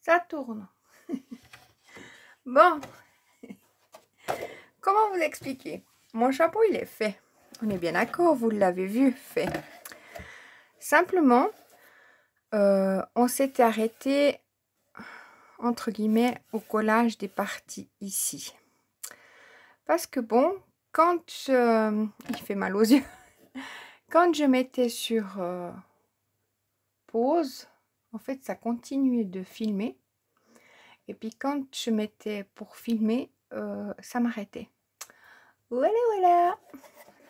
Ça tourne. Bon, comment vous expliquer? Mon chapeau, il est fait. On est bien d'accord, vous l'avez vu, fait. Simplement, on s'était arrêté, entre guillemets, au collage des parties ici. Parce que bon, quand il fait mal aux yeux. Quand je mettais sur pause, en fait, ça continuait de filmer. Et puis quand je mettais pour filmer, ça m'arrêtait. Voilà, voilà.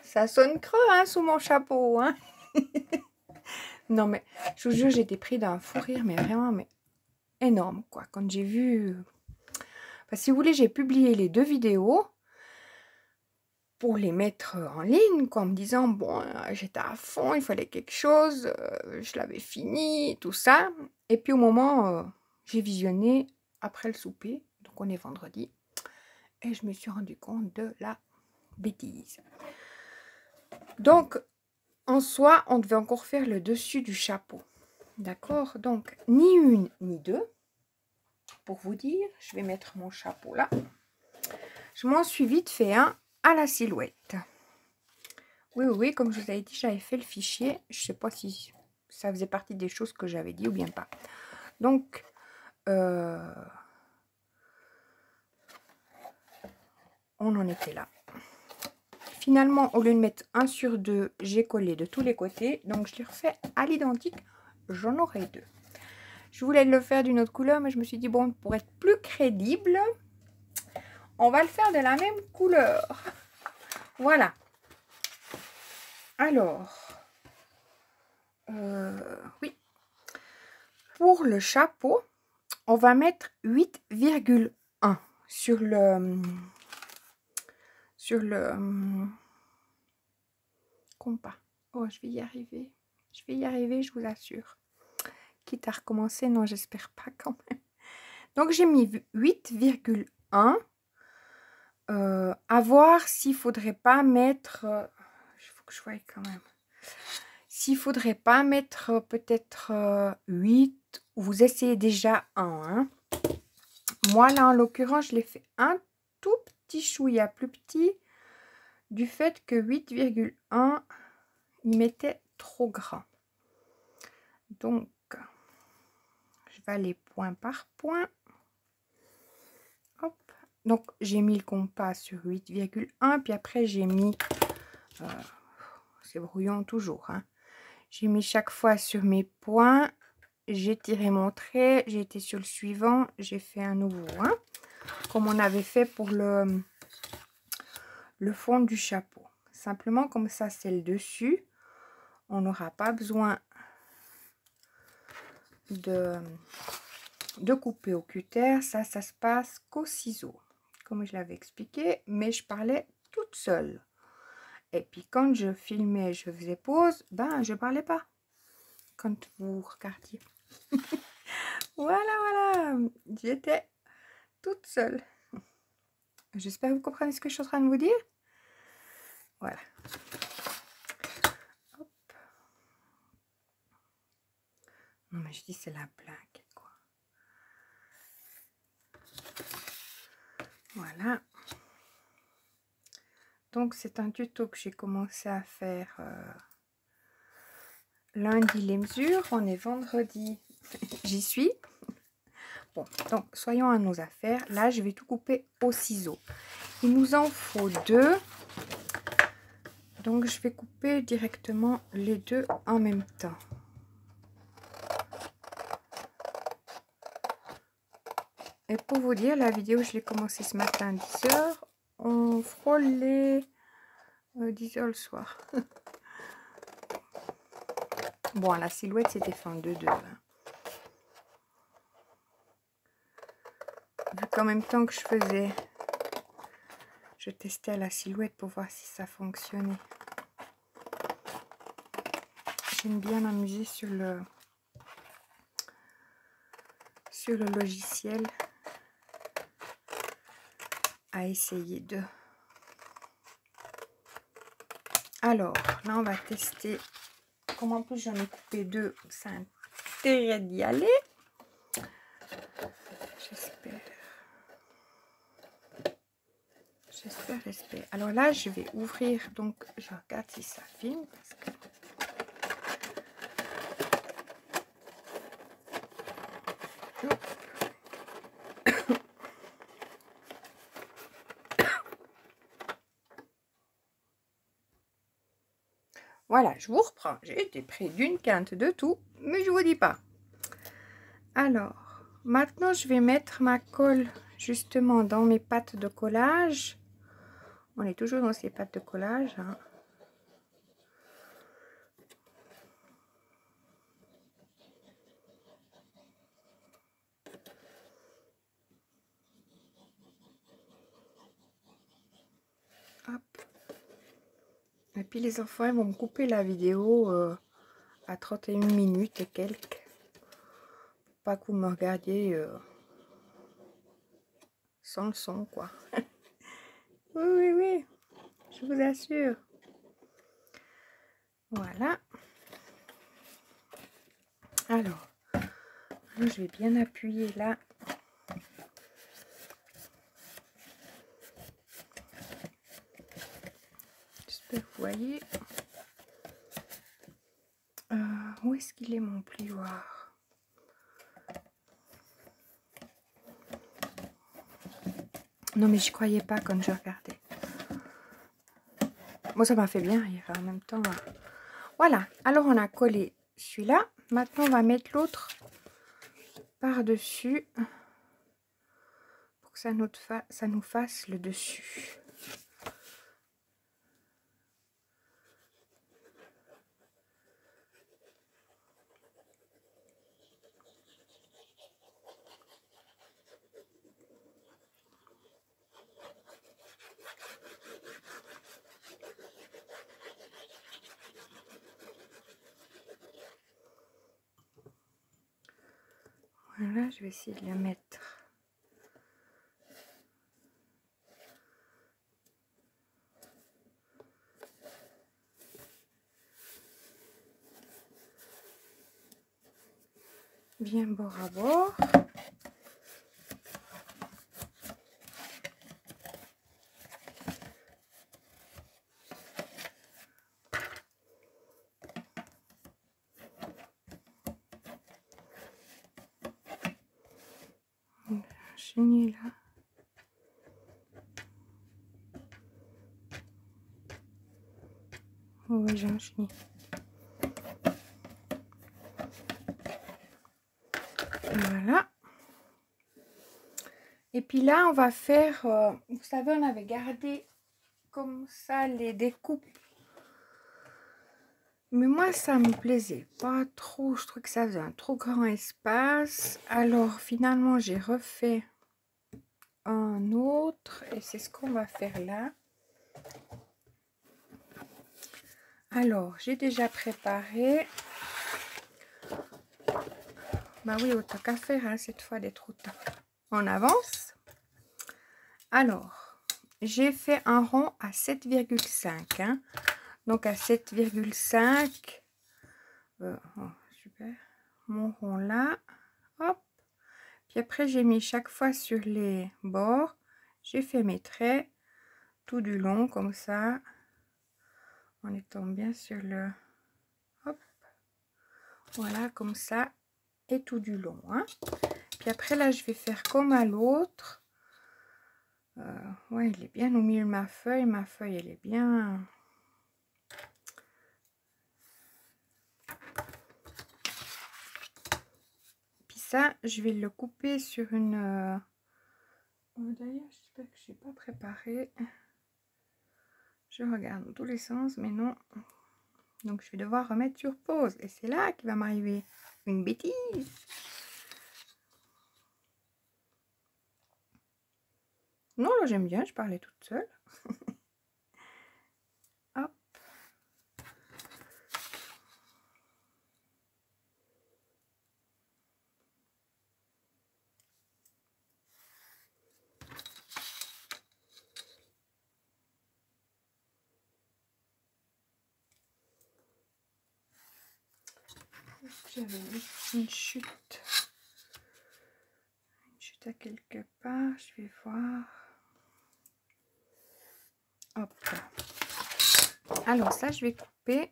Ça sonne creux, hein, sous mon chapeau, hein. Non, mais je vous jure, j'étais pris d'un fou rire, mais vraiment, mais énorme, quoi. Quand j'ai vu... Enfin, si vous voulez, j'ai publié les 2 vidéos pour les mettre en ligne, quoi, en me disant, bon, j'étais à fond, il fallait quelque chose, je l'avais fini, tout ça. Et puis au moment, j'ai visionné après le souper, donc on est vendredi, et je me suis rendu compte de la bêtise. Donc, en soi, on devait encore faire le dessus du chapeau. D'accord? Donc, ni une, ni deux. Pour vous dire, je vais mettre mon chapeau là. Je m'en suis vite fait un à la silhouette. Oui, oui, comme je vous avais dit, j'avais fait le fichier. Je ne sais pas si ça faisait partie des choses que j'avais dit ou bien pas. Donc, on en était là. Finalement, au lieu de mettre 1 sur 2, j'ai collé de tous les côtés. Donc, je l'ai refait à l'identique. J'en aurai 2. Je voulais le faire d'une autre couleur, mais je me suis dit, bon, pour être plus crédible, on va le faire de la même couleur. Voilà. Alors, oui. Pour le chapeau, on va mettre 8,1 sur le compas. Oh, je vais y arriver. Je vais y arriver, je vous assure. Quitte à recommencer, non, j'espère pas quand même. Donc, j'ai mis 8,1. À voir s'il faudrait pas mettre... il faut que je voie quand même. S'il faudrait pas mettre peut-être 8, ou vous essayez déjà 1. Hein. Moi, là, en l'occurrence, je l'ai fait un tout petit chouïa plus petit du fait que 8,1, il m'était trop grand. Donc, je vais aller point par point. Hop. Donc, j'ai mis le compas sur 8,1, puis après, j'ai mis... c'est brouillon toujours, hein. J'ai mis chaque fois sur mes points, j'ai tiré mon trait, j'ai été sur le suivant, j'ai fait un nouveau, hein, comme on avait fait pour le fond du chapeau. Simplement, comme ça, c'est le dessus, on n'aura pas besoin de couper au cutter. Ça se passe qu'au ciseau, comme je l'avais expliqué, mais je parlais toute seule. Et puis, quand je filmais, je faisais pause, ben, je parlais pas. Quand vous regardiez. Voilà, voilà. J'étais toute seule. J'espère que vous comprenez ce que je suis en train de vous dire. Voilà. Hop. Non, mais je dis c'est la blague, quoi. Voilà. Donc, c'est un tuto que j'ai commencé à faire lundi les mesures. On est vendredi. J'y suis. Bon, donc, soyons à nos affaires. Là, je vais tout couper au ciseau. Il nous en faut 2. Donc, je vais couper directement les 2 en même temps. Et pour vous dire, la vidéo, je l'ai commencé ce matin à 10 h. On frôle les 10 h le soir. Bon, la silhouette, c'était fin 2-2. Hein. Vu qu'en même temps que je faisais, je testais la silhouette pour voir si ça fonctionnait. J'aime bien m'amuser sur le logiciel à essayer de... Alors, là, on va tester. Comme en plus, j'en ai coupé 2, ça a intérêt d'y aller. J'espère. Alors là, je vais ouvrir, donc je regarde si ça filme. Parce que... Voilà, je vous reprends. J'ai été près d'une quinte de tout, mais je vous dis pas. Alors, maintenant, je vais mettre ma colle justement dans mes pattes de collage. On est toujours dans ces pattes de collage. Hein. Hop. Et puis les enfants, ils vont me couper la vidéo à 31 minutes et quelques. Pas que vous me regardiez sans le son, quoi. Oui, je vous assure. Voilà. Alors, je vais bien appuyer là. J'espère que vous voyez. Où est-ce qu'il est mon plioir? Non, mais je croyais pas quand je regardais. Moi, ça m'a fait bien rire en même temps. Voilà. Alors, on a collé celui-là. Maintenant, on va mettre l'autre par-dessus pour que ça nous fasse le dessus. Voilà, je vais essayer de le mettre. Bien bord à bord. Enchaîner là. Oui, j'ai enchaîné. Voilà. Et puis là, on va faire, vous savez, on avait gardé comme ça les découpes. Mais moi, ça me plaisait pas trop. Je trouve que ça faisait un trop grand espace. Alors, finalement, j'ai refait un autre. Et c'est ce qu'on va faire là. Alors, j'ai déjà préparé. Bah oui, autant qu'à faire, hein, cette fois d'être autant. On avance. Alors, j'ai fait un rond à 7,5. Hein. Donc, à 7,5. Oh, super. Mon rond là. Hop. Puis après, j'ai mis chaque fois sur les bords. J'ai fait mes traits tout du long, comme ça. En étant bien sur le... Hop. Voilà, comme ça. Et tout du long. Hein. Puis après, là, je vais faire comme à l'autre. Ouais, il est bien au milieu de ma feuille. Ma feuille, elle est bien... Puis ça, je vais le couper sur une... D'ailleurs, j'espère que je n'ai pas préparé. Je regarde dans tous les sens, mais non. Donc, je vais devoir remettre sur pause. Et c'est là qu'il va m'arriver une bêtise. Non, là, j'aime bien. Je parlais toute seule. Hop. J'avais une chute. à quelque part, je vais voir. Hop. Alors ça, je vais couper.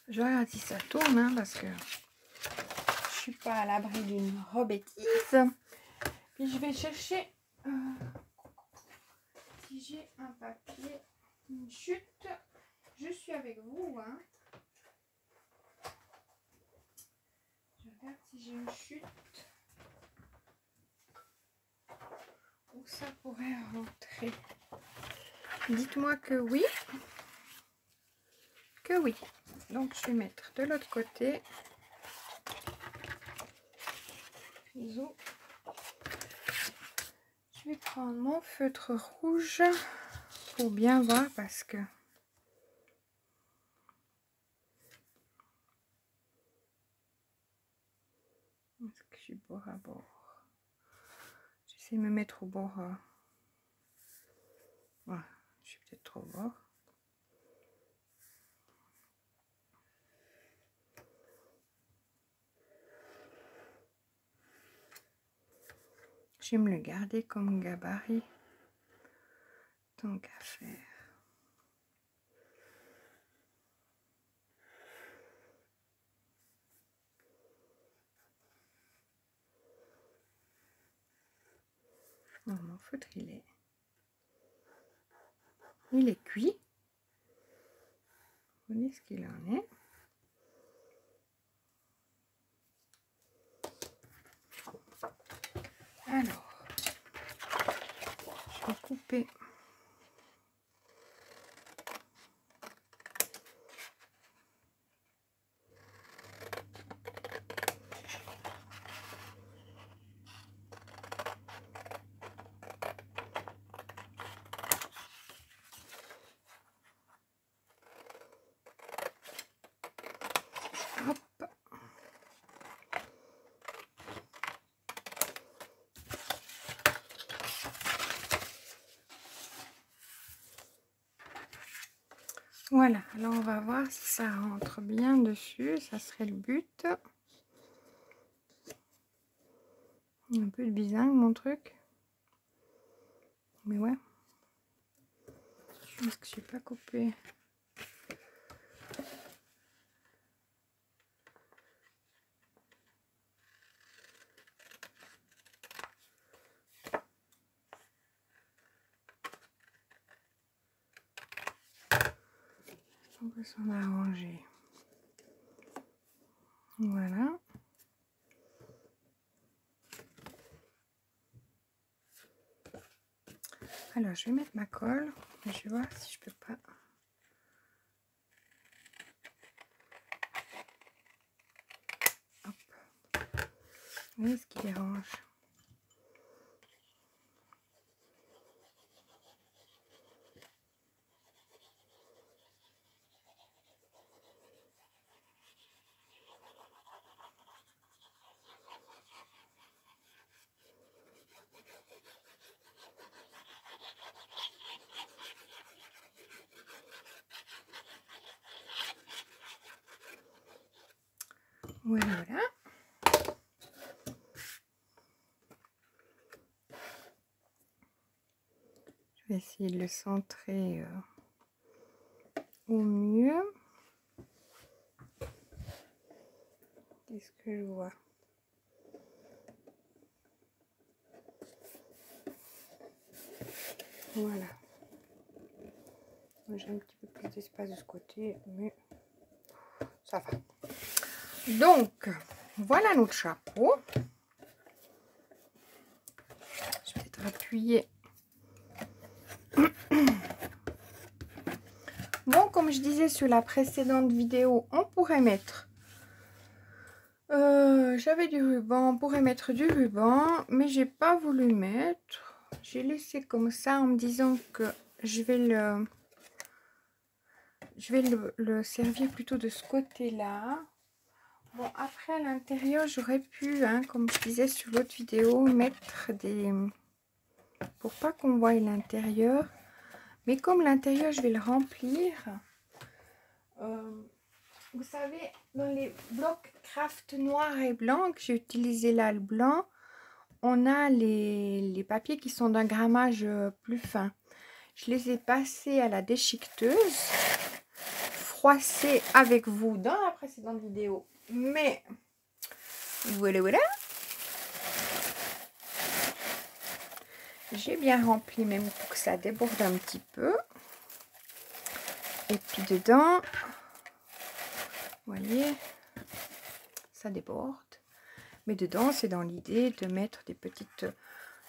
Je regarde si ça tourne, hein, parce que je suis pas à l'abri d'une rebêtise. Puis je vais chercher si j'ai un papier, une chute. Je suis avec vous, hein. Je regarde si j'ai une chute où ça pourrait rentrer. Dites-moi que oui. Que oui. Donc je vais mettre de l'autre côté. Bisous. Je vais prendre mon feutre rouge pour bien voir parce que est-ce que je suis bord à bord? J'essaie de me mettre au bord. Ouais, je suis peut-être trop bord. Je vais me le garder comme gabarit. Tant qu'à faire. Non, mon feutre, il est cuit. Vous voyez ce qu'il en est. Alors, je vais couper. Hop. Voilà, alors on va voir si ça rentre bien dessus, ça serait le but. Un peu de bizingue mon truc. Mais ouais. Je pense que je n'ai pas coupé. On peut s'en arranger. Voilà. Alors, je vais mettre ma colle. Je vais voir si je peux pas. Hop. Vous voyez ce qui dérange? Voilà. Je vais essayer de le centrer au mieux. Qu'est-ce que je vois? Voilà. J'ai un petit peu plus d'espace de ce côté, mais ça va. Donc, voilà notre chapeau. Je vais peut-être appuyer Bon, comme je disais sur la précédente vidéo, on pourrait mettre... j'avais du ruban, on pourrait mettre du ruban, mais j'ai pas voulu mettre. J'ai laissé comme ça en me disant que je vais le servir plutôt de ce côté-là. Bon, après à l'intérieur, j'aurais pu, hein, comme je disais sur l'autre vidéo, mettre des... pour pas qu'on voie l'intérieur. Mais comme l'intérieur, je vais le remplir. Vous savez, dans les blocs craft noir et blanc, que j'ai utilisé là le blanc, on a les papiers qui sont d'un grammage plus fin. Je les ai passés à la déchiqueteuse, froissés avec vous dans la précédente vidéo. Mais voilà, voilà. J'ai bien rempli même pour que ça déborde un petit peu. Et puis dedans, vous voyez, ça déborde. Mais dedans, c'est dans l'idée de mettre des petites...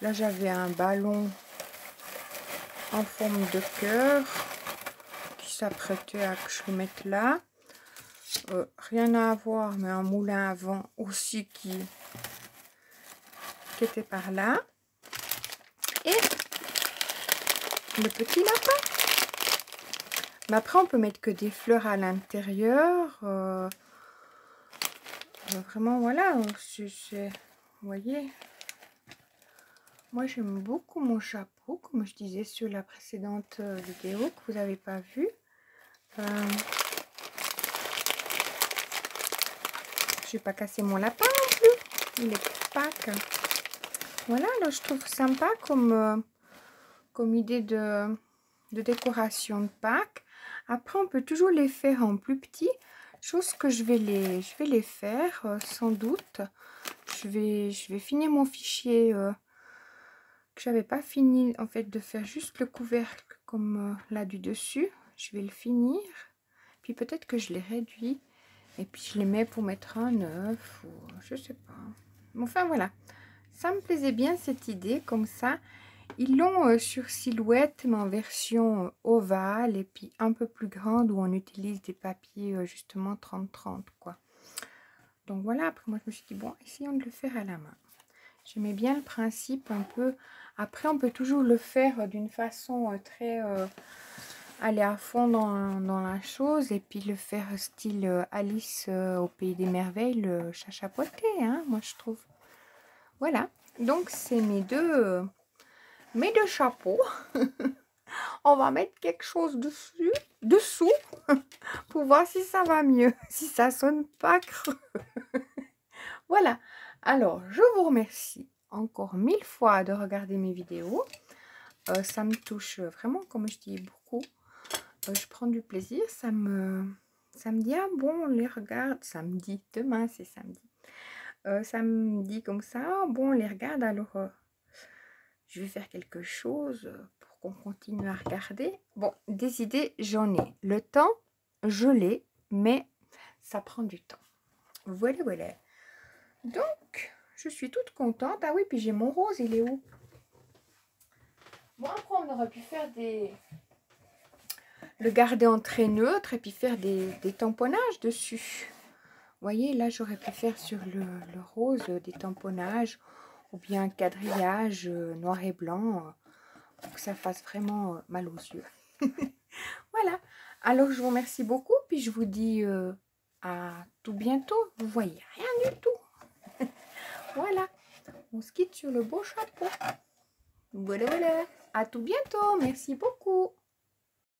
Là, j'avais un ballon en forme de cœur qui s'apprêtait à que je le mette là. Rien à voir, mais un moulin à vent aussi qui était par là. Et le petit lapin. Mais après, on peut mettre que des fleurs à l'intérieur. Vraiment, voilà. Vous voyez, moi, j'aime beaucoup mon chapeau, comme je disais sur la précédente vidéo que vous n'avez pas vue. Je vais pas casser mon lapin non plus. Il est Pâques. Voilà, là, je trouve sympa comme idée de décoration de Pâques. Après, on peut toujours les faire en plus petit. Chose que je vais les faire sans doute. Je vais finir mon fichier que j'avais pas fini en fait de faire juste le couvercle comme là du dessus. Je vais le finir. Puis peut-être que je les réduis. Et puis je les mets pour mettre un œuf ou je sais pas. Enfin voilà. Ça me plaisait bien cette idée comme ça. Ils l'ont sur silhouette mais en version ovale et puis un peu plus grande où on utilise des papiers justement 30-30 quoi. Donc voilà, après moi je me suis dit bon, essayons de le faire à la main. J'aimais bien le principe un peu. Après on peut toujours le faire d'une façon très... aller à fond dans la chose et puis le faire style Alice au Pays des Merveilles, le chat chapeauté, hein, moi je trouve. Voilà, donc c'est mes deux chapeaux. On va mettre quelque chose dessous pour voir si ça va mieux, si ça sonne pas creux. Voilà, alors je vous remercie encore 1000 fois de regarder mes vidéos. Ça me touche vraiment, comme je dis, beaucoup. Je prends du plaisir, ça me dit, ah bon, on les regarde, samedi, demain c'est samedi. Ça me dit comme ça, ah bon, on les regarde, alors je vais faire quelque chose pour qu'on continue à regarder. Bon, des idées, j'en ai. Le temps, je l'ai, mais ça prend du temps. Voilà, voilà. Donc, je suis toute contente. Ah oui, puis j'ai mon rose, il est où? Bon, après, on aurait pu faire le garder en trait neutre et puis faire des tamponnages dessus. Vous voyez, là, j'aurais pu faire sur le rose des tamponnages ou bien un quadrillage noir et blanc pour que ça fasse vraiment mal aux yeux. Voilà. Alors, je vous remercie beaucoup puis je vous dis à tout bientôt. Vous voyez rien du tout. Voilà. On se quitte sur le beau chapeau. Voilà, voilà. À tout bientôt. Merci beaucoup.